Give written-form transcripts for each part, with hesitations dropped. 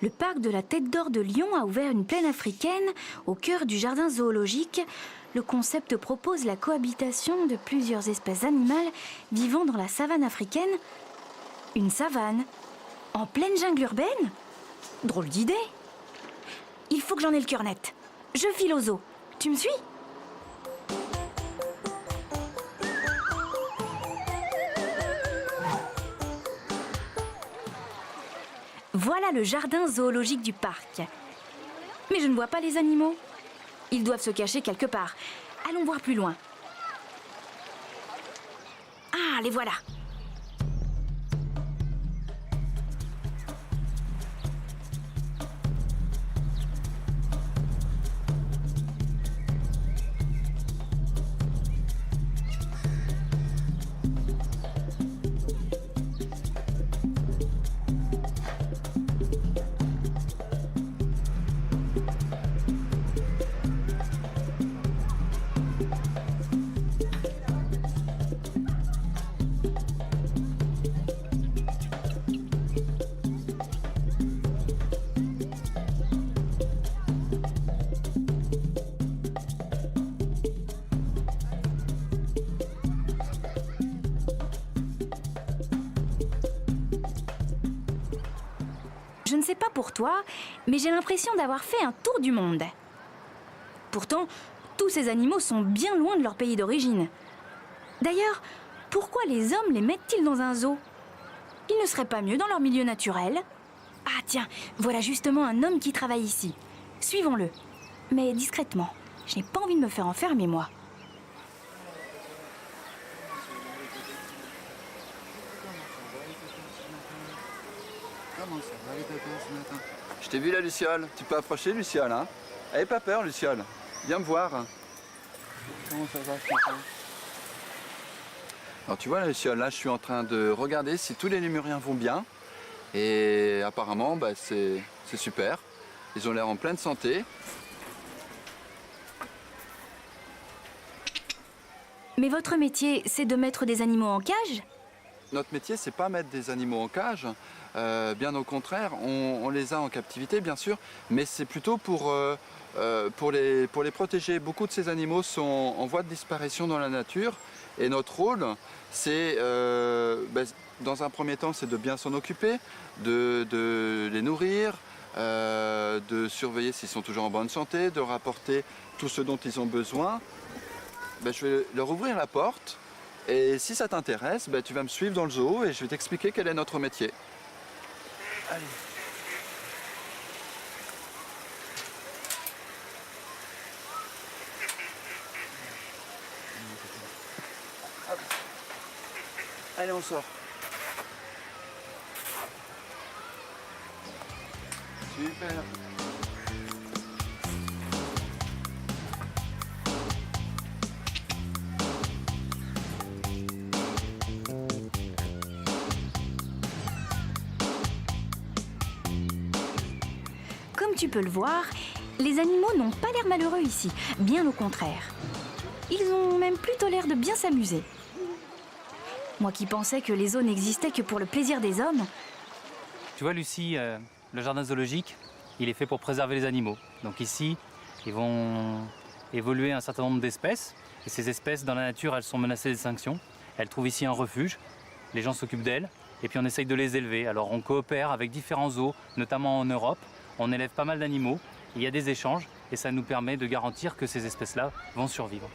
Le parc de la Tête d'Or de Lyon a ouvert une plaine africaine au cœur du jardin zoologique. Le concept propose la cohabitation de plusieurs espèces animales vivant dans la savane africaine. Une savane en pleine jungle urbaine? Drôle d'idée. Il faut que j'en ai le cœur net. Je file au zoo. Tu me suis? Voilà le jardin zoologique du parc. Mais je ne vois pas les animaux. Ils doivent se cacher quelque part. Allons voir plus loin. Ah, les voilà. Je ne sais pas pour toi, mais j'ai l'impression d'avoir fait un tour du monde. Pourtant, tous ces animaux sont bien loin de leur pays d'origine. D'ailleurs, pourquoi les hommes les mettent-ils dans un zoo? Ils ne seraient pas mieux dans leur milieu naturel? Ah tiens, voilà justement un homme qui travaille ici. Suivons-le, mais discrètement. Je n'ai pas envie de me faire enfermer, moi. Comment ça va les tatons ce matin? Je t'ai vu la Luciole, tu peux approcher Luciole, hein? N'aie pas peur Luciole, viens me voir. Comment ça va ce matin? Alors tu vois la Luciole, là je suis en train de regarder si tous les lémuriens vont bien. Et apparemment c'est super, ils ont l'air en pleine santé. Mais votre métier, c'est de mettre des animaux en cage? Notre métier, c'est pas mettre des animaux en cage, bien au contraire, on les a en captivité bien sûr, mais c'est plutôt pour les protéger. Beaucoup de ces animaux sont en voie de disparition dans la nature et notre rôle, c'est, dans un premier temps, c'est de bien s'en occuper, de les nourrir, de surveiller s'ils sont toujours en bonne santé, de rapporter tout ce dont ils ont besoin. Je vais leur ouvrir la porte. Et si ça t'intéresse, tu vas me suivre dans le zoo et je vais t'expliquer quel est notre métier. Allez. Hop. Allez, on sort. Super. Comme tu peux le voir, les animaux n'ont pas l'air malheureux ici, bien au contraire. Ils ont même plutôt l'air de bien s'amuser. Moi qui pensais que les zoos n'existaient que pour le plaisir des hommes. Tu vois Lucie, le jardin zoologique, il est fait pour préserver les animaux. Donc ici, ils vont évoluer un certain nombre d'espèces. Et ces espèces, dans la nature, elles sont menacées d'extinction. Elles trouvent ici un refuge. Les gens s'occupent d'elles. Et puis on essaye de les élever. Alors on coopère avec différents zoos, notamment en Europe. On élève pas mal d'animaux, il y a des échanges et ça nous permet de garantir que ces espèces-là vont survivre.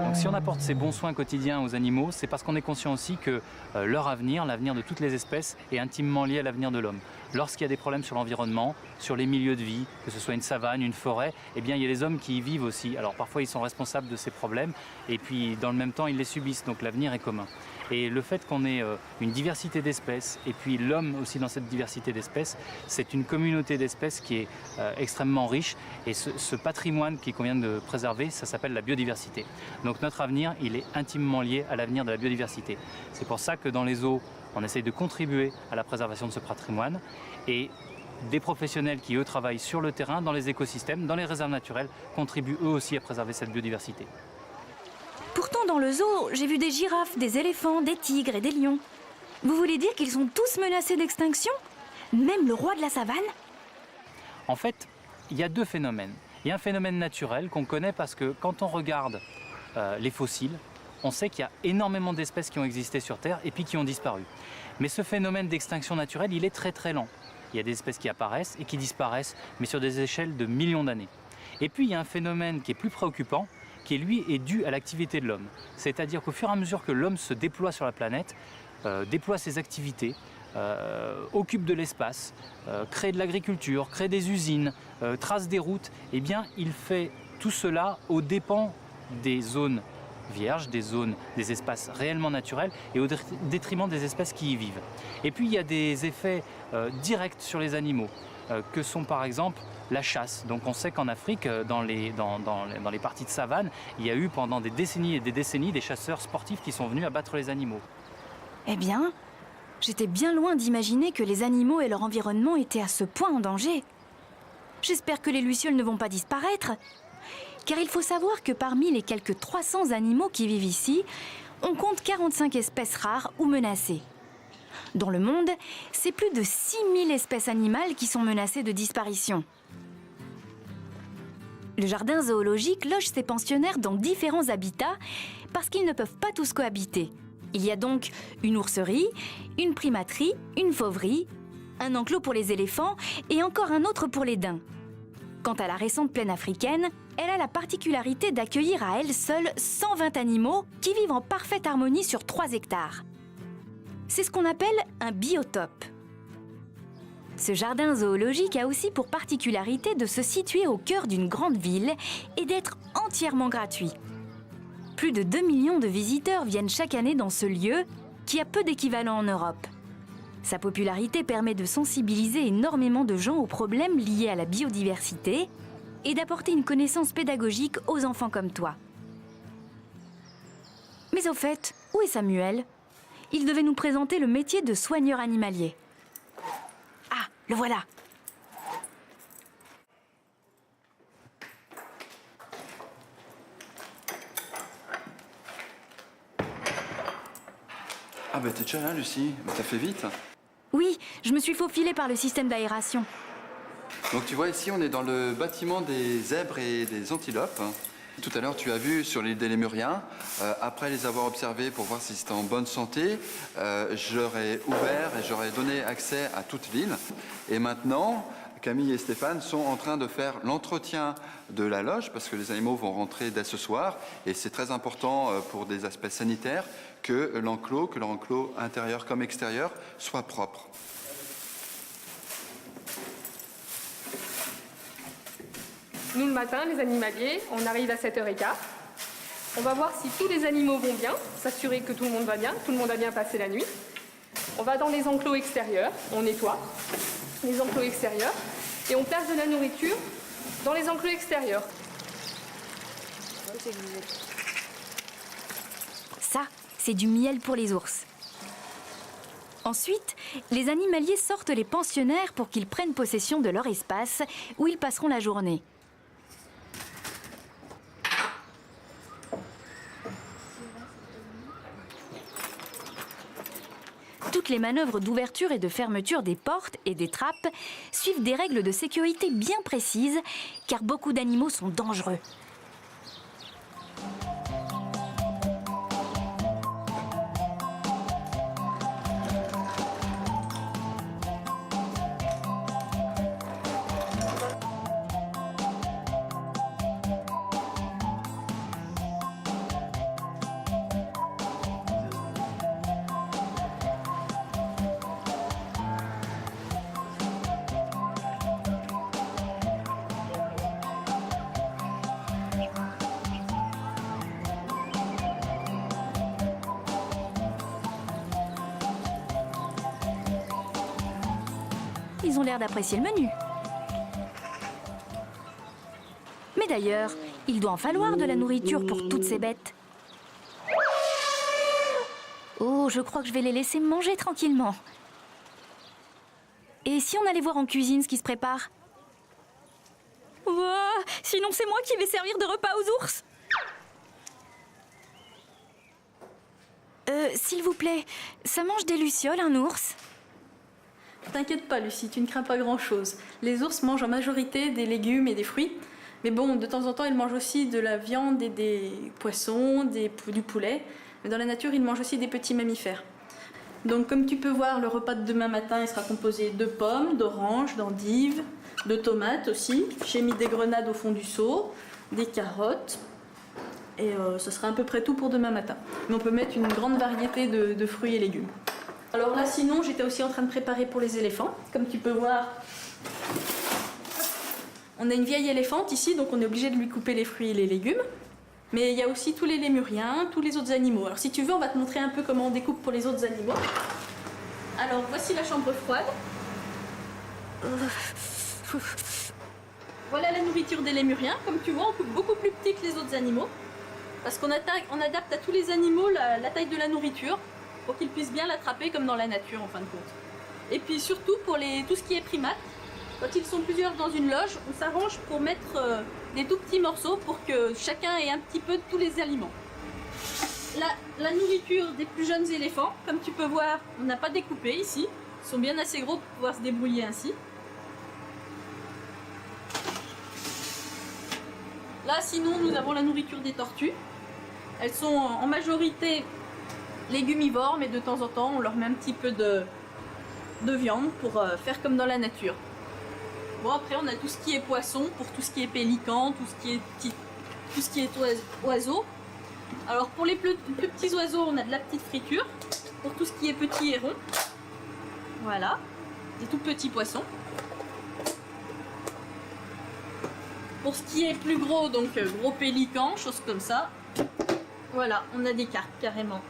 Donc si on apporte ces bons soins quotidiens aux animaux, c'est parce qu'on est conscient aussi que leur avenir, l'avenir de toutes les espèces, est intimement lié à l'avenir de l'homme. Lorsqu'il y a des problèmes sur l'environnement, sur les milieux de vie, que ce soit une savane, une forêt, eh bien il y a les hommes qui y vivent aussi. Alors parfois ils sont responsables de ces problèmes et puis dans le même temps ils les subissent, donc l'avenir est commun. Et le fait qu'on ait une diversité d'espèces et puis l'homme aussi dans cette diversité d'espèces, c'est une communauté d'espèces qui est extrêmement riche et ce patrimoine qu'il convient de préserver, ça s'appelle la biodiversité. Donc notre avenir, il est intimement lié à l'avenir de la biodiversité. C'est pour ça que dans les zoos, on essaye de contribuer à la préservation de ce patrimoine et des professionnels qui, eux, travaillent sur le terrain, dans les écosystèmes, dans les réserves naturelles, contribuent eux aussi à préserver cette biodiversité. Pourtant, dans le zoo, j'ai vu des girafes, des éléphants, des tigres et des lions. Vous voulez dire qu'ils sont tous menacés d'extinction? Même le roi de la savane? En fait, il y a deux phénomènes. Il y a un phénomène naturel qu'on connaît parce que quand on regarde les fossiles, on sait qu'il y a énormément d'espèces qui ont existé sur Terre et puis qui ont disparu. Mais ce phénomène d'extinction naturelle, il est très très lent. Il y a des espèces qui apparaissent et qui disparaissent, mais sur des échelles de millions d'années. Et puis il y a un phénomène qui est plus préoccupant, qui lui est dû à l'activité de l'homme. C'est-à-dire qu'au fur et à mesure que l'homme se déploie sur la planète, déploie ses activités, occupe de l'espace, crée de l'agriculture, crée des usines, trace des routes, eh bien il fait tout cela aux dépens des zones vierges, des espaces réellement naturels et au détriment des espèces qui y vivent. Et puis il y a des effets directs sur les animaux, que sont par exemple la chasse. Donc on sait qu'en Afrique, dans les parties de savane, il y a eu pendant des décennies et des décennies des chasseurs sportifs qui sont venus abattre les animaux. Eh bien, j'étais bien loin d'imaginer que les animaux et leur environnement étaient à ce point en danger. J'espère que les lucioles ne vont pas disparaître. Car il faut savoir que parmi les quelques 300 animaux qui vivent ici, on compte 45 espèces rares ou menacées. Dans le monde, c'est plus de 6000 espèces animales qui sont menacées de disparition. Le jardin zoologique loge ses pensionnaires dans différents habitats parce qu'ils ne peuvent pas tous cohabiter. Il y a donc une ourserie, une primaterie, une fauverie, un enclos pour les éléphants et encore un autre pour les daims. Quant à la récente plaine africaine, elle a la particularité d'accueillir à elle seule 120 animaux qui vivent en parfaite harmonie sur 3 hectares. C'est ce qu'on appelle un biotope. Ce jardin zoologique a aussi pour particularité de se situer au cœur d'une grande ville et d'être entièrement gratuit. Plus de 2 millions de visiteurs viennent chaque année dans ce lieu qui a peu d'équivalent en Europe. Sa popularité permet de sensibiliser énormément de gens aux problèmes liés à la biodiversité et d'apporter une connaissance pédagogique aux enfants comme toi. Mais au fait, où est Samuel ? Il devait nous présenter le métier de soigneur animalier. Ah, le voilà ! Ah bah t'es déjà là, Lucie. Bah, t'as fait vite. Oui, je me suis faufilée par le système d'aération. Donc tu vois ici, on est dans le bâtiment des zèbres et des antilopes. Tout à l'heure, tu as vu sur l'île des Lémuriens, après les avoir observés pour voir si c'était en bonne santé, j'aurais ouvert et j'aurais donné accès à toute l'île. Et maintenant, Camille et Stéphane sont en train de faire l'entretien de la loge parce que les animaux vont rentrer dès ce soir et c'est très important pour des aspects sanitaires que leur enclos intérieur comme extérieur soit propre. Nous, le matin, les animaliers, on arrive à 7h15. On va voir si tous les animaux vont bien, s'assurer que tout le monde va bien, tout le monde a bien passé la nuit. On va dans les enclos extérieurs, on nettoie les enclos extérieurs et on place de la nourriture dans les enclos extérieurs. Ça, c'est du miel pour les ours. Ensuite, les animaliers sortent les pensionnaires pour qu'ils prennent possession de leur espace où ils passeront la journée. Toutes les manœuvres d'ouverture et de fermeture des portes et des trappes suivent des règles de sécurité bien précises, car beaucoup d'animaux sont dangereux. Ils ont l'air d'apprécier le menu. Mais d'ailleurs, il doit en falloir de la nourriture pour toutes ces bêtes. Oh, je crois que je vais les laisser manger tranquillement. Et si on allait voir en cuisine ce qui se prépare ? Ouah, sinon c'est moi qui vais servir de repas aux ours. S'il vous plaît, ça mange des lucioles, un ours ? T'inquiète pas Lucie, tu ne crains pas grand-chose. Les ours mangent en majorité des légumes et des fruits. Mais bon, de temps en temps, ils mangent aussi de la viande et des poissons, du poulet. Mais dans la nature, ils mangent aussi des petits mammifères. Donc comme tu peux voir, le repas de demain matin, il sera composé de pommes, d'oranges, d'endives, de tomates aussi. J'ai mis des grenades au fond du seau, des carottes. Et ce sera à peu près tout pour demain matin. Mais on peut mettre une grande variété de fruits et légumes. Alors là, sinon, j'étais aussi en train de préparer pour les éléphants. Comme tu peux voir, on a une vieille éléphante ici, donc on est obligé de lui couper les fruits et les légumes. Mais il y a aussi tous les lémuriens, tous les autres animaux. Alors si tu veux, on va te montrer un peu comment on découpe pour les autres animaux. Alors voici la chambre froide. Voilà la nourriture des lémuriens. Comme tu vois, on coupe beaucoup plus petit que les autres animaux. Parce qu'on adapte à tous les animaux la taille de la nourriture pour qu'ils puissent bien l'attraper comme dans la nature en fin de compte. Et puis surtout pour tout ce qui est primates, quand ils sont plusieurs dans une loge, on s'arrange pour mettre des tout petits morceaux pour que chacun ait un petit peu de tous les aliments. La nourriture des plus jeunes éléphants, comme tu peux voir, on n'a pas découpé ici. Ils sont bien assez gros pour pouvoir se débrouiller ainsi. Là, sinon, nous avons la nourriture des tortues. Elles sont en majorité légumivores, mais de temps en temps, on leur met un petit peu de viande pour faire comme dans la nature. Bon, après, on a tout ce qui est poisson, pour tout ce qui est pélican, tout ce qui est oiseau. Alors, pour les plus petits oiseaux, on a de la petite friture. Pour tout ce qui est petit héron, voilà, des tout petits poissons. Pour ce qui est plus gros, donc gros pélican, choses comme ça, voilà, on a des carpes carrément.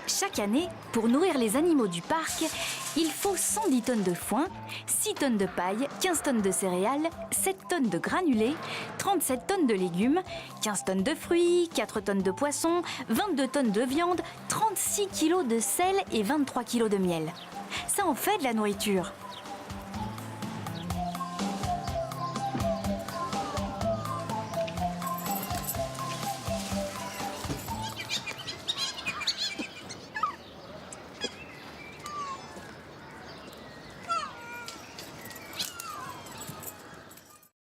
Chaque année, pour nourrir les animaux du parc, il faut 110 tonnes de foin, 6 tonnes de paille, 15 tonnes de céréales, 7 tonnes de granulés, 37 tonnes de légumes, 15 tonnes de fruits, 4 tonnes de poissons, 22 tonnes de viande, 36 kilos de sel et 23 kilos de miel. Ça en fait de la nourriture.